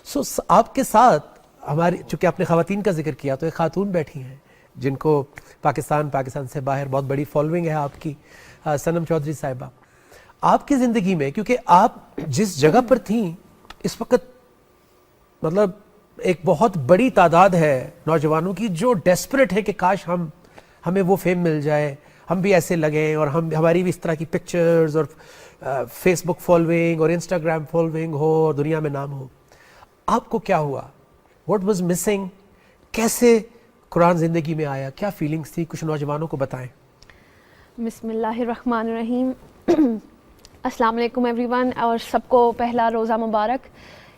سو آپ کے ساتھ ہماری، چونکہ آپ نے خواتین کا ذکر کیا، تو ایک خاتون بیٹھی ہیں جن کو پاکستان سے باہر بہت بڑی فالوئنگ ہے آپ کی، صنم چودھری صاحبہ. آپ کی زندگی میں، کیونکہ آپ جس جگہ پر تھیں اس وقت، مطلب ایک بہت بڑی تعداد ہے نوجوانوں کی جو ڈیسپریٹ ہے کہ کاش ہمیں وہ فیم مل جائے، ہم بھی ایسے لگیں اور ہماری بھی اس طرح کی پکچرز اور فیس بک فالوئنگ اور انسٹاگرام فالوئنگ ہو اور دنیا میں نام ہو. آپ کو کیا ہوا؟ What was missing? کیسے قرآن زندگی میں آیا؟ کیا فیلنگس تھی؟ کچھ نوجوانوں کو بتائیں. بسم اللہ الرحمن الرحیم. السلام علیکم ایوری ون، اور سب کو پہلا روزہ مبارک.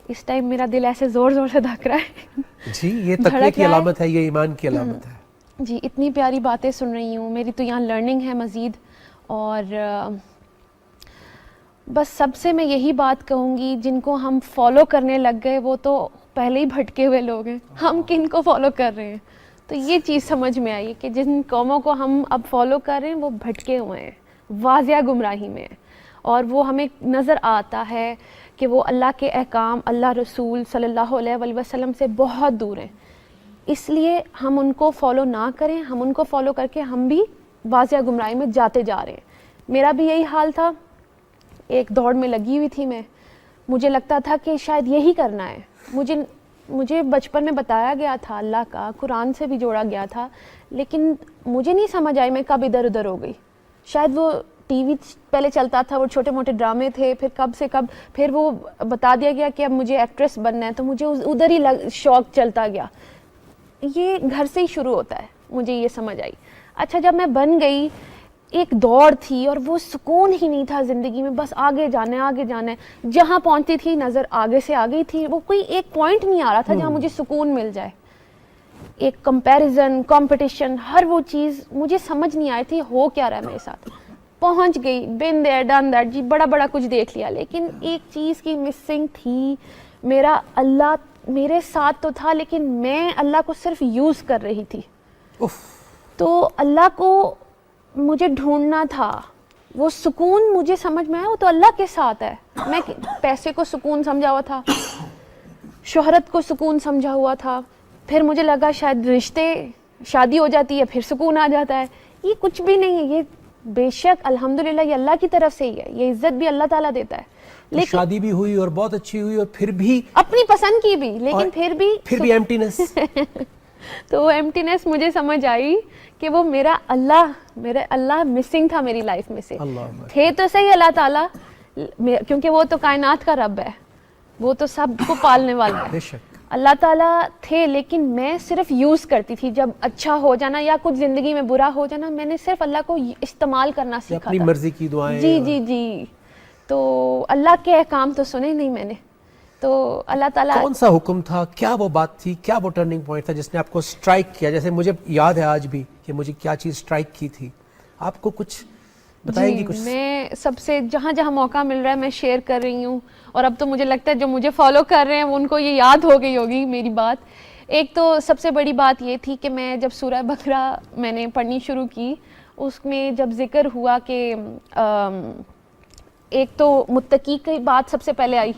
اس ٹائم میرا دل ایسے زور زور سے دھک رہا ہے. جی یہ تقوی کی علامت ہے، یہ ایمان کی علامت ہے. جی اتنی پیاری باتیں سن رہی ہوں، میری تو یہاں لرننگ ہے مزید. اور بس سب سے میں یہی بات کہوں گی، جن کو ہم فالو کرنے لگ گئے وہ تو پہلے ہی بھٹکے ہوئے لوگ ہیں. ہم کن کو فالو کر رہے ہیں؟ تو یہ چیز سمجھ میں آئی کہ جن قوموں کو ہم اب فالو کر رہے ہیں وہ بھٹکے ہوئے ہیں، واضح گمراہی میں ہیں. اور وہ ہمیں نظر آتا ہے کہ وہ اللہ کے احکام، اللہ رسول صلی اللہ علیہ وآلہ وسلم سے بہت دور ہیں. اس لیے ہم ان کو فالو نہ کریں. ہم ان کو فالو کر کے ہم بھی واضح گمراہی میں جاتے جا رہے ہیں. میرا بھی یہی حال تھا، ایک دوڑ میں لگی ہوئی تھی میں. مجھے لگتا تھا کہ شاید یہی کرنا ہے. مجھے بچپن میں بتایا گیا تھا اللہ کا، قرآن سے بھی جوڑا گیا تھا، لیکن مجھے نہیں سمجھ آئی میں کب ادھر ادھر ہو گئی. شاید وہ ٹی وی پہلے چلتا تھا، وہ چھوٹے موٹے ڈرامے تھے، پھر کب سے کب پھر وہ بتا دیا گیا کہ اب مجھے ایکٹریس بننا ہے، تو مجھے ادھر ہی شوق چلتا گیا. یہ گھر سے ہی شروع ہوتا ہے، مجھے یہ سمجھ آئی. اچھا جب میں بن گئی، ایک دوڑ تھی اور وہ سکون ہی نہیں تھا زندگی میں. بس آگے جانا ہے آگے جانا ہے. جہاں پہنچتی تھی نظر آگے سے آگے تھی، وہ کوئی ایک پوائنٹ نہیں آ رہا تھا جہاں مجھے سکون مل جائے. ایک کمپیریزن، کمپٹیشن، ہر وہ چیز مجھے سمجھ نہیں آئی تھی ہو کیا رہا ہے میرے ساتھ. پہنچ گئی، بن دیئر ڈن دیٹ، جی بڑا بڑا کچھ دیکھ لیا، لیکن ایک چیز کی مسنگ تھی. میرا اللہ میرے ساتھ تو تھا، لیکن میں اللہ کو صرف یوز کر رہی تھی. تو اللہ کو مجھے ڈھونڈنا تھا. وہ سکون مجھے سمجھ میں آیا وہ تو اللہ کے ساتھ ہے. میں پیسے کو سکون سمجھا ہوا تھا، شہرت کو سکون سمجھا ہوا تھا. پھر مجھے لگا شاید رشتے، شادی ہو جاتی ہے پھر سکون آ جاتا ہے. یہ کچھ بھی نہیں ہے. یہ بے شک الحمدللہ یہ اللہ کی طرف سے ہی ہے، یہ عزت بھی اللہ تعالیٰ دیتا ہے. لیکن شادی بھی ہوئی اور بہت اچھی ہوئی، اور پھر بھی اپنی پسند کی بھی، لیکن پھر بھی ایمٹینس. تو وہ ایمٹینس مجھے سمجھ آئی کہ وہ میرا اللہ مسنگ تھا میری لائف میں سے. تھے تو صحیح اللہ تعالیٰ، کیونکہ وہ تو کائنات کا رب ہے، وہ تو سب کو پالنے والا ہے. اللہ تعالیٰ تھے، لیکن میں صرف یوز کرتی تھی. جب اچھا ہو جانا یا کچھ زندگی میں برا ہو جانا، میں نے صرف اللہ کو استعمال کرنا سیکھا تھا، اپنی مرضی کی دعائیں. جی. تو اللہ کے احکام تو سنے نہیں میں نے. تو اللہ تعالیٰ کون سا حکم تھا؟ کیا وہ بات تھی؟ کیا وہ ٹرننگ پوائنٹ تھا جس نے آپ کو سٹرائک کیا؟ جیسے مجھے یاد ہے آج بھی کہ مجھے کیا چیز سٹرائک کی تھی. آپ کو کچھ بتائیں گی؟ کچھ میں سب سے جہاں جہاں موقع مل رہا ہے میں شیئر کر رہی ہوں. اور اب تو مجھے لگتا ہے جو مجھے فالو کر رہے ہیں ان کو یہ یاد ہو گئی ہوگی میری بات. ایک تو سب سے بڑی بات یہ تھی کہ میں جب سورہ بقرہ میں نے پڑھنی شروع کی، اس میں جب ذکر ہوا کہ ایک تو متقی کی بات سب سے پہلے آئی،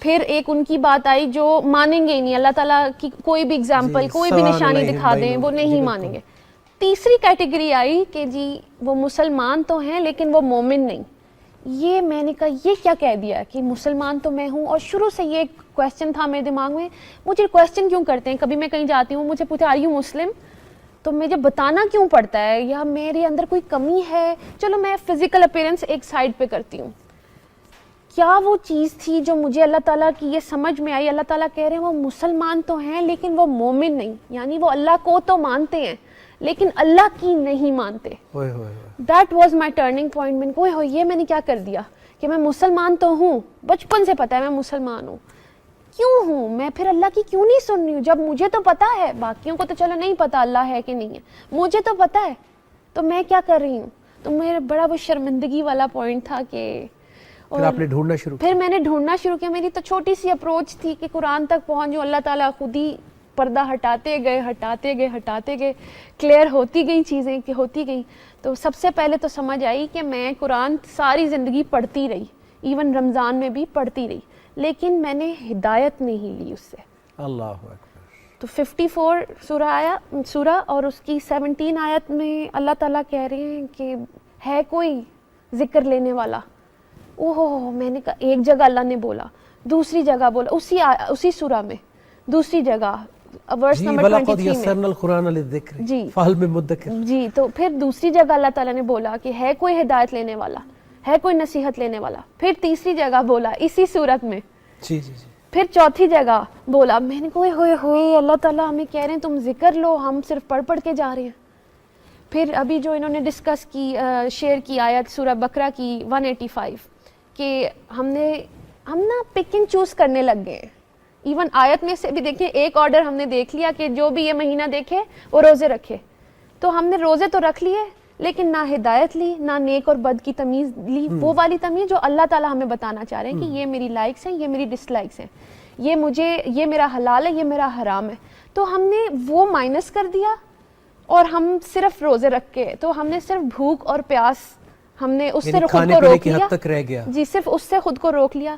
پھر ایک ان کی بات آئی جو مانیں گے ہی نہیں اللہ تعالیٰ کی کوئی بھی اگزامپل، کوئی بھی نشانی دکھا دیں وہ نہیں مانیں گے. تیسری کیٹیگری آئی کہ جی وہ مسلمان تو ہیں لیکن وہ مومن نہیں. یہ میں نے کہا یہ کیا کہہ دیا کہ مسلمان تو میں ہوں. اور شروع سے یہ کویسچن تھا میرے دماغ میں، مجھے کویسچن کیوں کرتے ہیں؟ کبھی میں کہیں جاتی ہوں مجھے پوچھتے آر یو مسلم، تو مجھے بتانا کیوں پڑتا ہے؟ یا میرے اندر کوئی کمی ہے؟ چلو میں فزیکل اپیرنس ایک سائڈ پہ کرتی ہوں. کیا وہ چیز تھی جو مجھے اللہ تعالیٰ کی یہ سمجھ میں آئی؟ اللہ تعالیٰ کہہ رہے ہیں وہ مسلمان تو ہیں لیکن وہ مومن نہیں، یعنی وہ اللہ کو تو مانتے ہیں لیکن اللہ کی نہیں مانتے. That was my turning point. میں کو یہ میں نے کیا کر دیا کہ میں مسلمان تو ہوں، بچپن سے پتا ہے میں مسلمان ہوں، کیوں ہوں میں پھر اللہ کی کیوں نہیں سن رہی ہوں؟ جب مجھے تو پتا ہے، باقیوں کو تو چلو نہیں پتا اللہ ہے کہ نہیں ہے، مجھے تو پتا ہے، تو میں کیا کر رہی ہوں؟ تو میرا بڑا وہ شرمندگی والا پوائنٹ تھا کہ پھر آپ نے ڈھونڈنا شروع کیا. پھر میں نے ڈھونڈنا شروع کیا. میری تو چھوٹی سی اپروچ تھی کہ قرآن تک پہنچوں. اللہ تعالیٰ خود ہی پردہ ہٹاتے گئے، کلیئر ہوتی گئی چیزیں کہ ہوتی گئیں. تو سب سے پہلے تو سمجھ آئی کہ میں قرآن ساری زندگی پڑھتی رہی، ایون رمضان میں بھی پڑھتی رہی، لیکن میں نے ہدایت نہیں لی اس سے. اللہ اکبر. تو 54 سورہ اور اس کی 17 آیت میں اللہ تعالیٰ کہہ رہے ہیں کہ ہے کوئی ذکر لینے والا. اوہ میں نے کہا ایک جگہ اللہ نے بولا, دوسری جگہ بولا, اسی سورہ میں دوسری جگہ ورس نمبر 23 میں جی فہل میں مدکر جی. تو پھر دوسری جگہ اللہ تعالیٰ نے بولا کہ ہے کوئی ہدایت لینے والا, ہے کوئی نصیحت لینے والا. پھر تیسری جگہ بولا اسی صورت میں. جی جی جی. پھر چوتھی جگہ بولا. میں نے کہا ہوئے اللہ تعالیٰ ہمیں کہہ رہے ہیں تم ذکر لو, ہم صرف پڑھ کے جا رہے ہیں. پھر ابھی جو انہوں نے ڈسکس کی شیئر کی آیت سورہ بقرہ کی 185 کہ ہم نا پک اینڈ چوز کرنے لگ گئے ہیں. ایون آیت میں سے بھی دیکھیں ایک آرڈر ہم نے دیکھ لیا کہ جو بھی یہ مہینہ دیکھے وہ روزے رکھے. تو ہم نے روزے تو رکھ لیے لیکن نہ ہدایت لی, نہ نیک اور بد کی تمیز لی, وہ والی تمیز جو اللہ تعالیٰ ہمیں بتانا چاہ رہے ہیں کہ یہ میری لائکس ہیں, یہ میری ڈس لائکس ہیں, یہ میرا حلال ہے, یہ میرا حرام ہے. تو ہم نے وہ مائنس کر دیا اور ہم صرف روزے رکھ کے, تو ہم نے صرف بھوک اور پیاس ہم نے اس سے خود کو روک لیا. جی صرف اس سے خود کو روک لیا.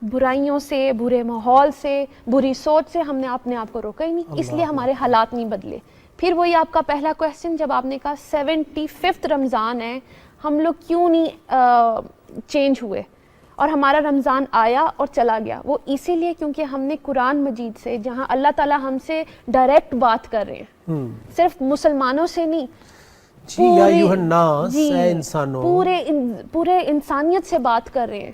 برائیوں سے, برے ماحول سے, بری سوچ سے ہم نے اپنے آپ کو روکا ہی نہیں, اس لیے ہمارے حالات نہیں بدلے. پھر وہی آپ کا پہلا کویسچن جب آپ نے کہا 75واں رمضان ہے, ہم لوگ کیوں نہیں چینج ہوئے اور ہمارا رمضان آیا اور چلا گیا. وہ اسی لیے کیونکہ ہم نے قرآن مجید سے, جہاں اللہ تعالیٰ ہم سے ڈائریکٹ بات کر رہے ہیں, صرف مسلمانوں سے نہیں, پورے انسانیت سے بات کر رہے ہیں.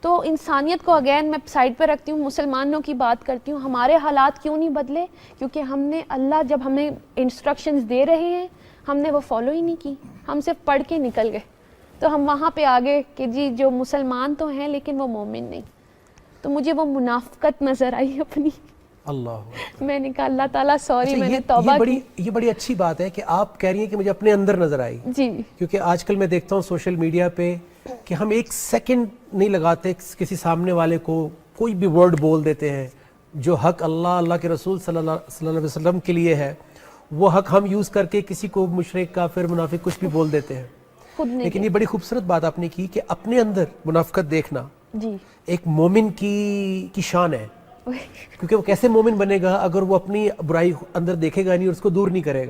تو انسانیت کو اگین میں سائڈ پہ رکھتی ہوں, مسلمانوں کی بات کرتی ہوں. ہمارے حالات کیوں نہیں بدلے؟ کیونکہ ہم نے اللہ جب ہمیں انسٹرکشنز دے رہے ہیں ہم نے وہ فالو ہی نہیں کی, ہم صرف پڑھ کے نکل گئے. تو ہم وہاں پہ آگے کہ جی جو مسلمان تو ہیں لیکن وہ مومن نہیں. تو مجھے وہ منافقت نظر آئی اپنی. اللہ میں نے کہا اللہ تعالیٰ سوری, میں نے توبہ کی. یہ بڑی اچھی بات ہے کہ آپ کہہ رہی ہیں کہ مجھے اپنے اندر نظر آئی. جی کیونکہ آج کل میں دیکھتا ہوں سوشل میڈیا پہ کہ ہم ایک سیکنڈ نہیں لگاتے کسی سامنے والے کو کوئی بھی ورڈ بول دیتے ہیں جو حق اللہ کے رسول صلی اللہ علیہ وسلم کے لیے ہے, وہ حق ہم یوز کر کے کسی کو مشرک, کافر, منافق کچھ بھی بول دیتے ہیں. لیکن یہ بڑی خوبصورت بات آپ نے کی کہ اپنے اندر منافقت دیکھنا جی ایک مومن کی شان ہے. کیونکہ وہ کیسے مومن بنے گا اگر وہ اپنی برائی اندر دیکھے گا نہیں اور اس کو دور نہیں کرے گا.